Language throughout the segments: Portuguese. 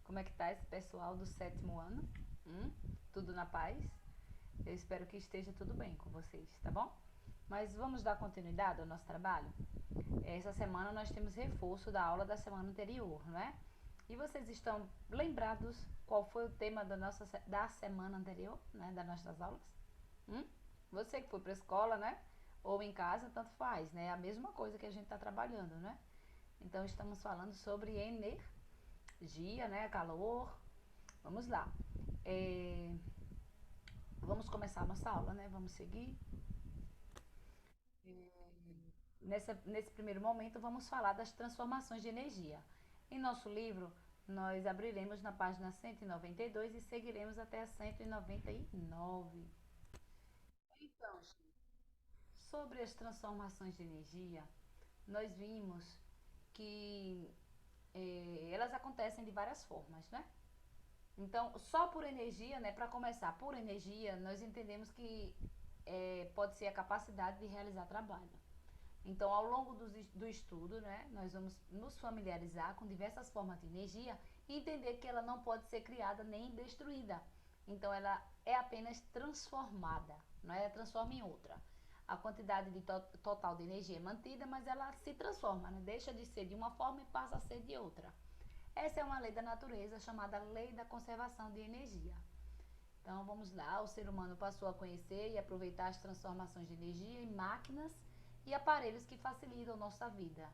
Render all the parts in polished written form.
Como é que tá esse pessoal do sétimo ano? Hum? Tudo na paz? Eu espero que esteja tudo bem com vocês, tá bom? Mas vamos dar continuidade ao nosso trabalho? Essa semana nós temos reforço da aula da semana anterior, não é? E vocês estão lembrados qual foi o tema da semana anterior, né? Das nossas aulas? Hum? Você que foi para a escola, né? Ou em casa, tanto faz, né? É a mesma coisa que a gente está trabalhando, né? Então estamos falando sobre energia, né? Calor. Vamos lá. É, Vamos começar a nossa aula, né? Vamos seguir. Nesse primeiro momento, vamos falar das transformações de energia. Em nosso livro, nós abriremos na página 192 e seguiremos até a 199. Então, sobre as transformações de energia, nós vimos que elas acontecem de várias formas, né? Então, só por energia, né? Para começar, por energia, nós entendemos que pode ser a capacidade de realizar trabalho. Então, ao longo do estudo, né, nós vamos nos familiarizar com diversas formas de energia e entender que ela não pode ser criada nem destruída. Então, ela é apenas transformada, não é? Ela transforma em outra. A quantidade total de energia é mantida, mas ela se transforma, né? Deixa de ser de uma forma e passa a ser de outra. Essa é uma lei da natureza chamada lei da conservação de energia. Então vamos lá, o ser humano passou a conhecer e aproveitar as transformações de energia em máquinas e aparelhos que facilitam nossa vida.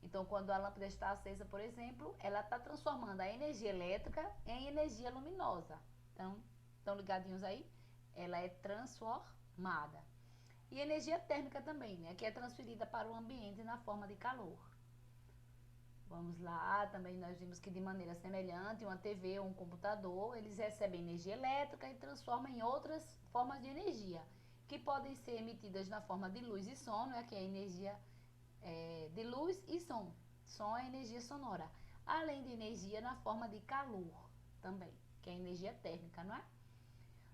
Então, quando a lâmpada está acesa, por exemplo, ela está transformando a energia elétrica em energia luminosa. Então, estão ligadinhos aí? Ela é transformada. E energia térmica também, né? Que é transferida para o ambiente na forma de calor. Vamos lá, também nós vimos que de maneira semelhante, uma TV ou um computador, eles recebem energia elétrica e transformam em outras formas de energia, que podem ser emitidas na forma de luz e som, né, que é a energia de luz e som. Som é energia sonora. Além de energia na forma de calor também, que é a energia térmica, não é?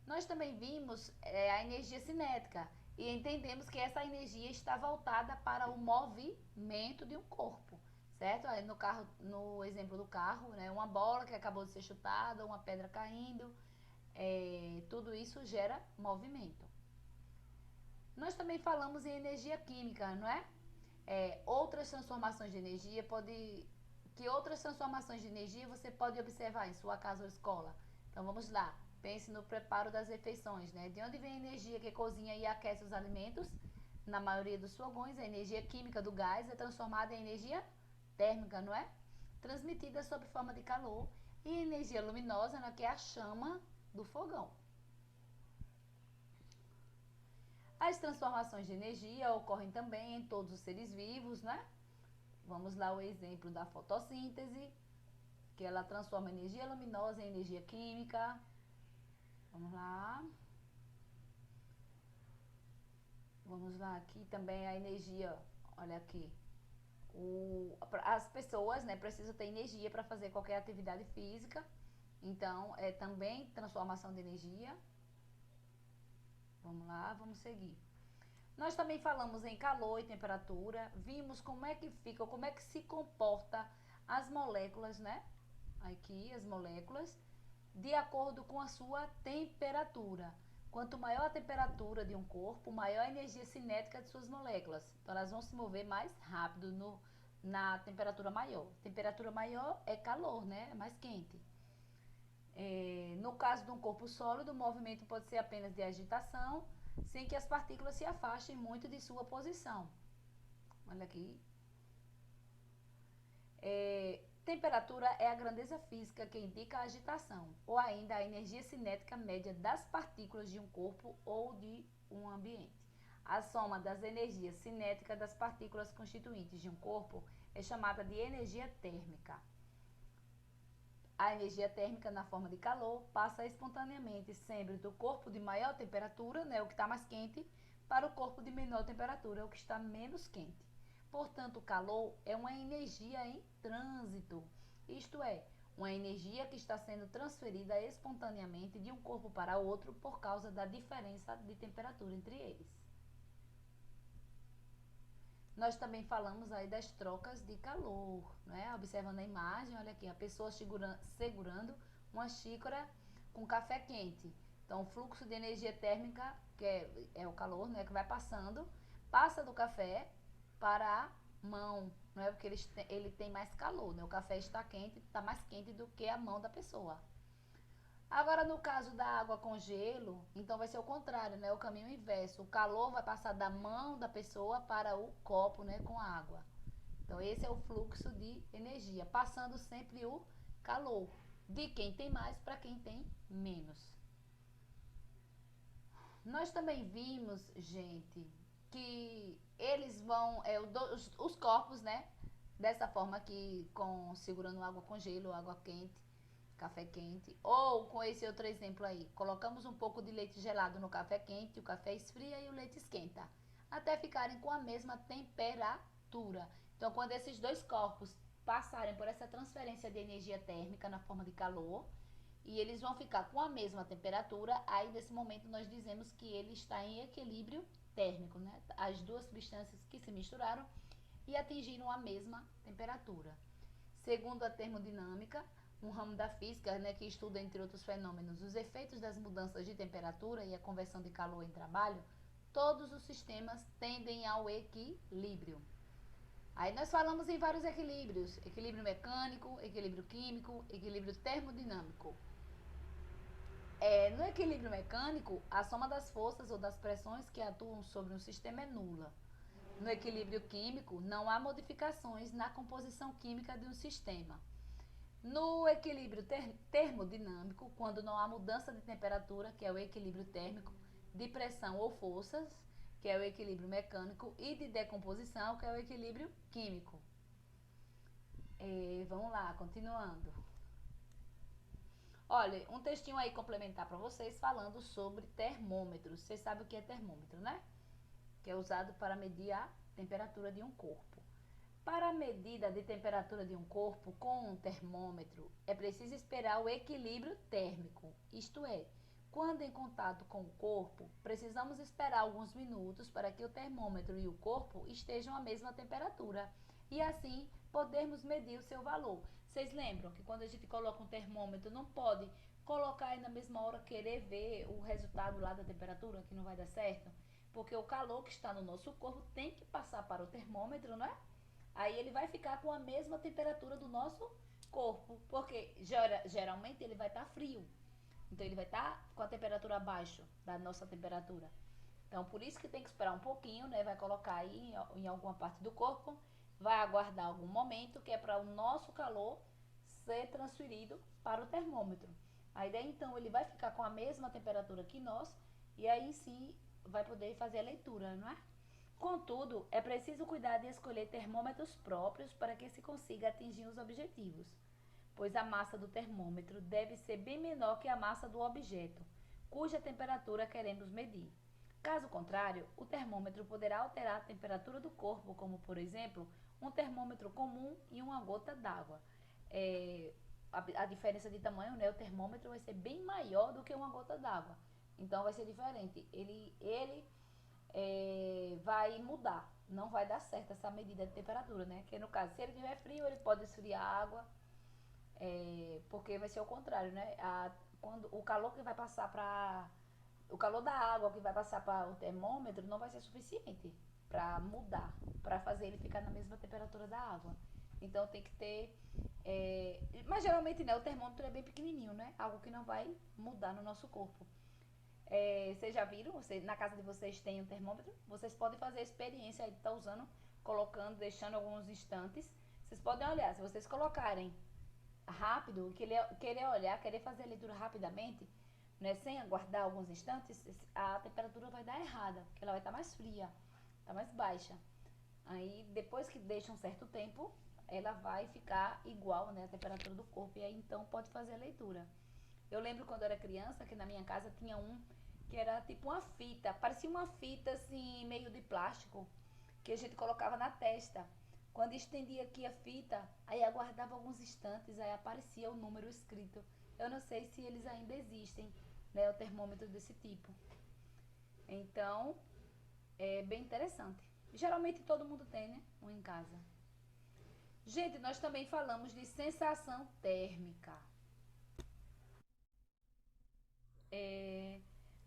Nós também vimos a energia cinética e entendemos que essa energia está voltada para o movimento de um corpo, certo? Aí no exemplo do carro, né, uma bola que acabou de ser chutada, uma pedra caindo, tudo isso gera movimento. Nós também falamos em energia química, não é? Outras transformações de energia que outras transformações de energia você pode observar em sua casa ou escola. Então vamos lá. Pense no preparo das refeições, né? De onde vem a energia que cozinha e aquece os alimentos? Na maioria dos fogões, a energia química do gás é transformada em energia térmica, não é? Transmitida sob forma de calor e energia luminosa, né? Que é a chama do fogão. As transformações de energia ocorrem também em todos os seres vivos, né? Vamos lá o exemplo da fotossíntese, que ela transforma energia luminosa em energia química. Vamos lá. Vamos lá, aqui também a energia, olha aqui. As pessoas, né, precisam ter energia para fazer qualquer atividade física. Então, é também transformação de energia. Vamos lá, vamos seguir. Nós também falamos em calor e temperatura, vimos como é que fica, como é que se comporta as moléculas, né? Aqui as moléculas, de acordo com a sua temperatura. Quanto maior a temperatura de um corpo, maior a energia cinética de suas moléculas. Então elas vão se mover mais rápido na temperatura maior. Temperatura maior é calor, né? É mais quente. No caso de um corpo sólido, o movimento pode ser apenas de agitação, sem que as partículas se afastem muito de sua posição. Olha aqui. Temperatura é a grandeza física que indica a agitação, ou ainda a energia cinética média das partículas de um corpo ou de um ambiente. A soma das energias cinéticas das partículas constituintes de um corpo é chamada de energia térmica. A energia térmica, na forma de calor, passa espontaneamente sempre do corpo de maior temperatura, né, o que está mais quente, para o corpo de menor temperatura, o que está menos quente. Portanto, o calor é uma energia em trânsito, isto é, uma energia que está sendo transferida espontaneamente de um corpo para outro por causa da diferença de temperatura entre eles. Nós também falamos aí das trocas de calor, né? Observando a imagem, olha aqui, a pessoa segurando uma xícara com café quente. Então, o fluxo de energia térmica, que é o calor, né, que vai passando, passa do café para a mão, né? Porque ele tem mais calor, né? O café está quente, está mais quente do que a mão da pessoa. Agora, no caso da água com gelo, então vai ser o contrário, né? O caminho inverso. O calor vai passar da mão da pessoa para o copo, né, com água. Então, esse é o fluxo de energia, passando sempre o calor de quem tem mais para quem tem menos. Nós também vimos, gente, que eles vão, os corpos, né? Dessa forma aqui, segurando água com gelo, água quente, café quente. Ou com esse outro exemplo aí, colocamos um pouco de leite gelado no café quente, o café esfria e o leite esquenta, até ficarem com a mesma temperatura. Então, quando esses dois corpos passarem por essa transferência de energia térmica na forma de calor, e eles vão ficar com a mesma temperatura, aí nesse momento nós dizemos que ele está em equilíbrio térmico, né? As duas substâncias que se misturaram e atingiram a mesma temperatura. Segundo a termodinâmica, um ramo da física, né, que estuda, entre outros fenômenos, os efeitos das mudanças de temperatura e a conversão de calor em trabalho, todos os sistemas tendem ao equilíbrio. Aí nós falamos em vários equilíbrios: equilíbrio mecânico, equilíbrio químico, equilíbrio termodinâmico. No equilíbrio mecânico, a soma das forças ou das pressões que atuam sobre um sistema é nula. No equilíbrio químico, não há modificações na composição química de um sistema. No equilíbrio termodinâmico, quando não há mudança de temperatura, que é o equilíbrio térmico, de pressão ou forças, que é o equilíbrio mecânico, e de decomposição, que é o equilíbrio químico. Vamos lá, continuando. Olha, um textinho aí complementar para vocês falando sobre termômetros. Vocês sabem o que é termômetro, né? Que é usado para medir a temperatura de um corpo. Para a medida de temperatura de um corpo com um termômetro, é preciso esperar o equilíbrio térmico, isto é, quando em contato com o corpo, precisamos esperar alguns minutos para que o termômetro e o corpo estejam à mesma temperatura e assim podermos medir o seu valor. Vocês lembram que quando a gente coloca um termômetro, não pode colocar aí na mesma hora querer ver o resultado lá da temperatura, que não vai dar certo? Porque o calor que está no nosso corpo tem que passar para o termômetro, não é? Aí ele vai ficar com a mesma temperatura do nosso corpo, porque geralmente ele vai estar frio. Então ele vai estar com a temperatura abaixo da nossa temperatura. Então por isso que tem que esperar um pouquinho, né? Vai colocar aí em alguma parte do corpo, vai aguardar algum momento que é para o nosso calor ser transferido para o termômetro. Aí daí então ele vai ficar com a mesma temperatura que nós e aí sim vai poder fazer a leitura, não é? Contudo, é preciso cuidar de escolher termômetros próprios para que se consiga atingir os objetivos, pois a massa do termômetro deve ser bem menor que a massa do objeto, cuja temperatura queremos medir. Caso contrário, o termômetro poderá alterar a temperatura do corpo, como por exemplo, um termômetro comum e uma gota d'água. A diferença de tamanho, né, o termômetro vai ser bem maior do que uma gota d'água. Então vai ser diferente. Ele vai mudar. Não vai dar certo essa medida de temperatura, né? Que no caso, se ele tiver frio, ele pode esfriar a água, porque vai ser o contrário, né? Quando o calor que vai passar para o calor da água que vai passar para o termômetro não vai ser suficiente para mudar, para fazer ele ficar na mesma temperatura da água. Então tem que ter, mas geralmente, né, o termômetro é bem pequenininho, né? Algo que não vai mudar no nosso corpo. Vocês já viram? Na casa de vocês tem um termômetro? Vocês podem fazer a experiência aí de estar usando, colocando, deixando alguns instantes. Vocês podem olhar, se vocês colocarem rápido, querer olhar, querer fazer a leitura rapidamente, né, sem aguardar alguns instantes, a temperatura vai dar errada, porque ela vai estar mais fria, está mais baixa. Aí depois que deixa um certo tempo, ela vai ficar igual, né, a temperatura do corpo, e aí então pode fazer a leitura. Eu lembro quando eu era criança que na minha casa tinha um que era tipo uma fita, parecia uma fita assim, meio de plástico, que a gente colocava na testa. Quando estendia aqui a fita, aí aguardava alguns instantes, aí aparecia o número escrito. Eu não sei se eles ainda existem, né, o termômetro desse tipo. Então, é bem interessante. Geralmente todo mundo tem, né? Um em casa. Gente, nós também falamos de sensação térmica. É,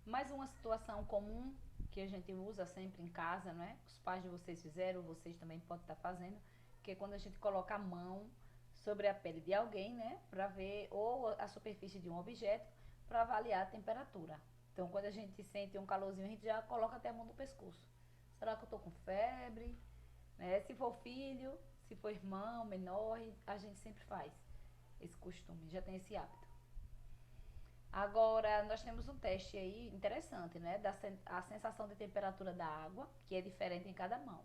mais uma situação comum que a gente usa sempre em casa, não é? Os pais de vocês fizeram, vocês também podem estar fazendo, que é quando a gente coloca a mão sobre a pele de alguém, né? Para ver, ou a superfície de um objeto, para avaliar a temperatura. Então, quando a gente sente um calorzinho, a gente já coloca até a mão no pescoço. Será que eu tô com febre? Né? Se for filho, se for irmão, menor, a gente sempre faz esse costume, já tem esse hábito. Agora, nós temos um teste aí interessante, né? A sensação de temperatura da água, que é diferente em cada mão.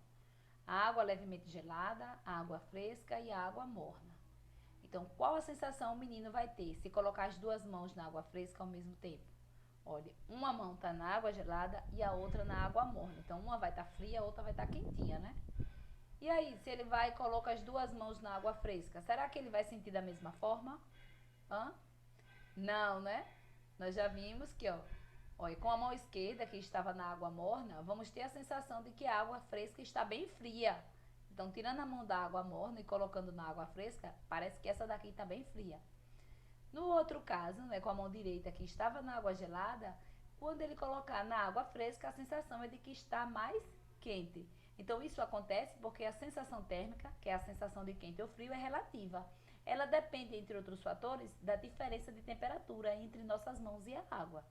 A água levemente gelada, a água fresca e a água morna. Então, qual a sensação o menino vai ter se colocar as duas mãos na água fresca ao mesmo tempo? Olha, uma mão está na água gelada e a outra na água morna. Então, uma vai estar fria, a outra vai estar quentinha, né? E aí, se ele vai e coloca as duas mãos na água fresca, será que ele vai sentir da mesma forma? Hã? Não, né? Nós já vimos que, ó, olha, com a mão esquerda que estava na água morna, vamos ter a sensação de que a água fresca está bem fria. Então, tirando a mão da água morna e colocando na água fresca, parece que essa daqui está bem fria. No outro caso, né, com a mão direita que estava na água gelada, quando ele colocar na água fresca, a sensação é de que está mais quente. Então, isso acontece porque a sensação térmica, que é a sensação de quente ou frio, é relativa. Ela depende, entre outros fatores, da diferença de temperatura entre nossas mãos e a água.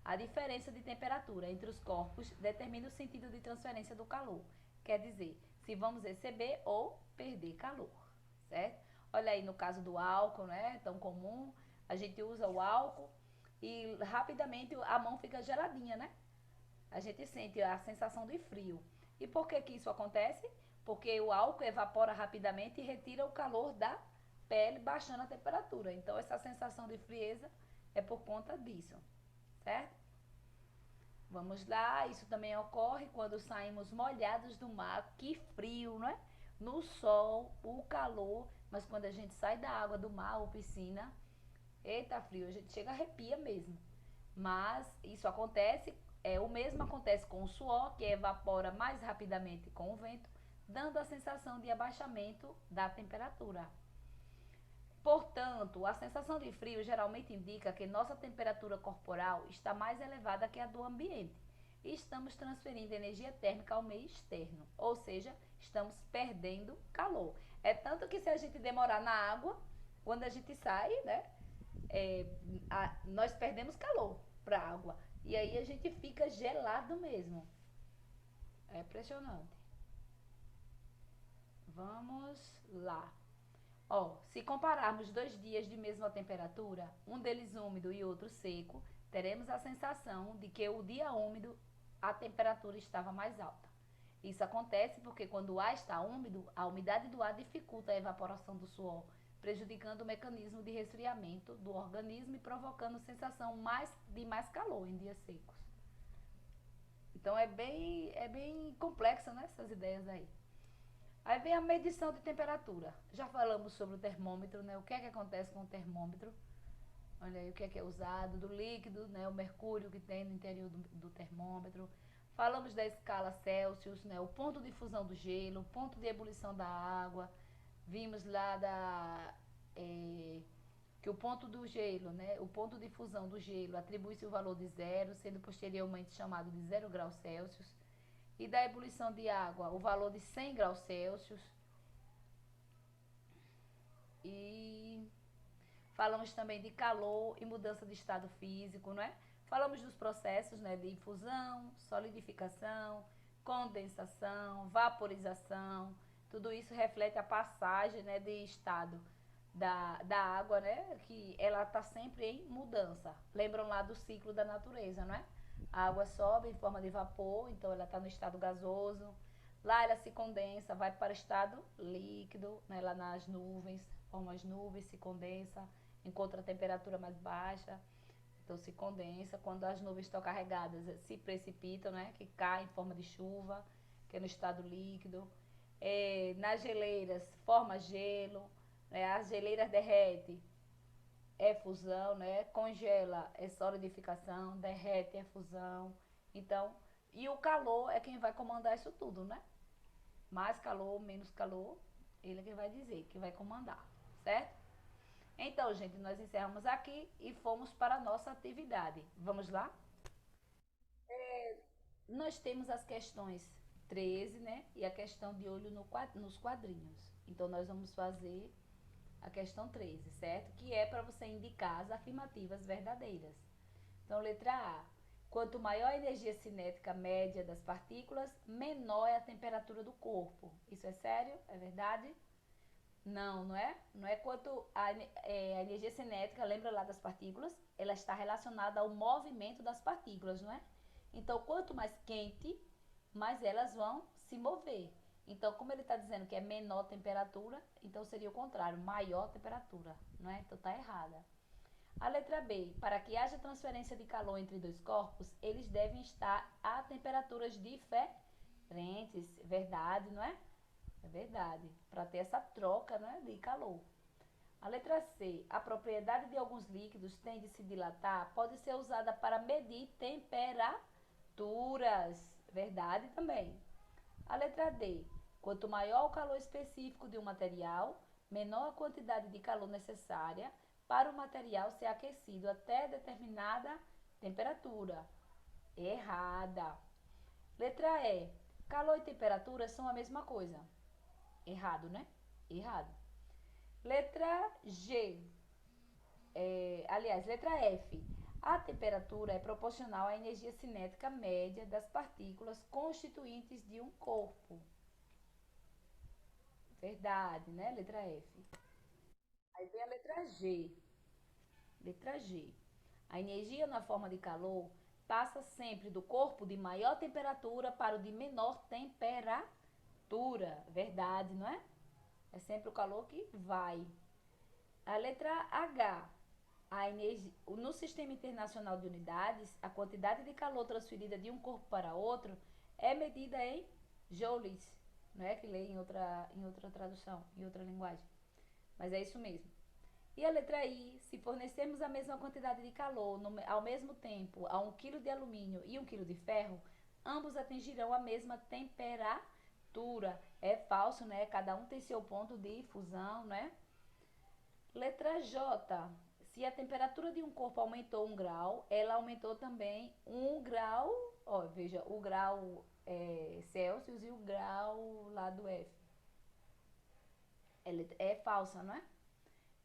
A diferença de temperatura entre os corpos determina o sentido de transferência do calor. Quer dizer, se vamos receber ou perder calor, certo? Olha aí no caso do álcool, né? Tão comum. A gente usa o álcool e rapidamente a mão fica geladinha, né? A gente sente a sensação de frio. E por que que isso acontece? Porque o álcool evapora rapidamente e retira o calor da pele, baixando a temperatura. Então, essa sensação de frieza é por conta disso, certo? Vamos lá, isso também ocorre quando saímos molhados do mar, que frio, não é? No sol, o calor, mas quando a gente sai da água do mar ou piscina, eita frio, a gente chega a arrepia mesmo. Mas isso acontece, o mesmo acontece com o suor, que evapora mais rapidamente com o vento, dando a sensação de abaixamento da temperatura. Portanto, a sensação de frio geralmente indica que nossa temperatura corporal está mais elevada que a do ambiente e estamos transferindo energia térmica ao meio externo, ou seja, estamos perdendo calor. É tanto que se a gente demorar na água, quando a gente sai, né, nós perdemos calor para a água e aí a gente fica gelado mesmo. É impressionante. Vamos lá. Ó, se compararmos 2 dias de mesma temperatura, um deles úmido e outro seco, teremos a sensação de que o dia úmido a temperatura estava mais alta. Isso acontece porque quando o ar está úmido, a umidade do ar dificulta a evaporação do suor, prejudicando o mecanismo de resfriamento do organismo e provocando sensação de mais calor em dias secos. Então é bem complexa, né, essas ideias aí. Aí vem a medição de temperatura. Já falamos sobre o termômetro, né? O que é que acontece com o termômetro? Olha aí o que é usado, do líquido, né? O mercúrio que tem no interior do termômetro. Falamos da escala Celsius, né? O ponto de fusão do gelo, o ponto de ebulição da água. Vimos lá que o ponto do gelo, né? O ponto de fusão do gelo atribui-se o valor de zero, sendo posteriormente chamado de 0 graus Celsius. E da ebulição de água, o valor de 100 graus Celsius. E falamos também de calor e mudança de estado físico, não é? Falamos dos processos, né, de infusão, solidificação, condensação, vaporização. Tudo isso reflete a passagem, né, de estado da água, né, que ela está sempre em mudança. Lembram lá do ciclo da natureza, não é? A água sobe em forma de vapor, então ela está no estado gasoso. Lá ela se condensa, vai para o estado líquido, né, lá nas nuvens, forma as nuvens, se condensa, encontra a temperatura mais baixa, então se condensa. Quando as nuvens estão carregadas, se precipitam, né, que cai em forma de chuva, que é no estado líquido. Nas geleiras, forma gelo, né, as geleiras derretem, é fusão, né? Congela é solidificação, derrete é fusão. Então, E o calor é quem vai comandar isso tudo, né? Mais calor, menos calor, ele é quem vai dizer, que vai comandar, certo? Então, gente, nós encerramos aqui e fomos para a nossa atividade. Vamos lá? Nós temos as questões 13, né? E a questão de olho nos quadrinhos. Então, nós vamos fazer a questão 13, certo? Que é para você indicar as afirmativas verdadeiras. Então, letra A. Quanto maior a energia cinética média das partículas, menor é a temperatura do corpo. Isso é sério? É verdade? Não, não é? Não é quanto a energia cinética, lembra lá das partículas? Ela está relacionada ao movimento das partículas, não é? Então, quanto mais quente, mais elas vão se mover. Então, como ele está dizendo que é menor temperatura, então seria o contrário, maior temperatura, não é? Então, está errada. A letra B, para que haja transferência de calor entre dois corpos, eles devem estar a temperaturas diferentes. Verdade, não é? É verdade. Para ter essa troca, né, de calor. A letra C, a propriedade de alguns líquidos tem de se dilatar, pode ser usada para medir temperaturas. Verdade também. A letra D, quanto maior o calor específico de um material, menor a quantidade de calor necessária para o material ser aquecido até determinada temperatura. Errada. Letra E. Calor e temperatura são a mesma coisa. Errado, né? Errado. Letra G. Letra F. A temperatura é proporcional à energia cinética média das partículas constituintes de um corpo. Verdade, né? Letra F. Aí vem a letra G. Letra G. A energia na forma de calor passa sempre do corpo de maior temperatura para o de menor temperatura. Verdade, não é? É sempre o calor que vai. A letra H. A energia, no Sistema Internacional de Unidades, a quantidade de calor transferida de um corpo para outro é medida em joules. Não é que lê em outra tradução, em outra linguagem. Mas é isso mesmo. E a letra I, se fornecermos a mesma quantidade de calor ao mesmo tempo a 1 kg de alumínio e 1 kg de ferro, ambos atingirão a mesma temperatura. É falso, né? Cada um tem seu ponto de fusão, né? Letra J. Se a temperatura de um corpo aumentou 1 grau, ela aumentou também 1 grau, ó, veja, o grau Celsius e o grau lá do F. É falsa, não é?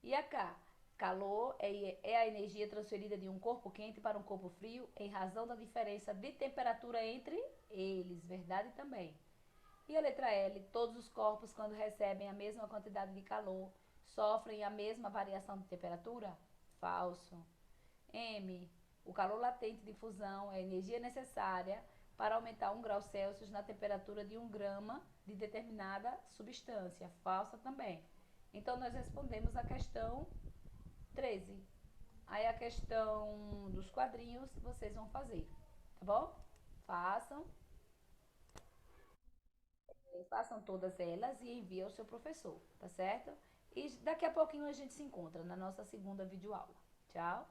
E a K? Calor é a energia transferida de um corpo quente para um corpo frio em razão da diferença de temperatura entre eles. Verdade também. E a letra L? Todos os corpos, quando recebem a mesma quantidade de calor, sofrem a mesma variação de temperatura? Falso. M. O calor latente de fusão é a energia necessária para aumentar 1 grau Celsius na temperatura de 1 grama de determinada substância. Falsa também. Então, nós respondemos a questão 13. Aí, a questão dos quadrinhos, vocês vão fazer, tá bom? Façam. Façam todas elas e enviem ao seu professor, tá certo? E daqui a pouquinho a gente se encontra na nossa segunda videoaula. Tchau!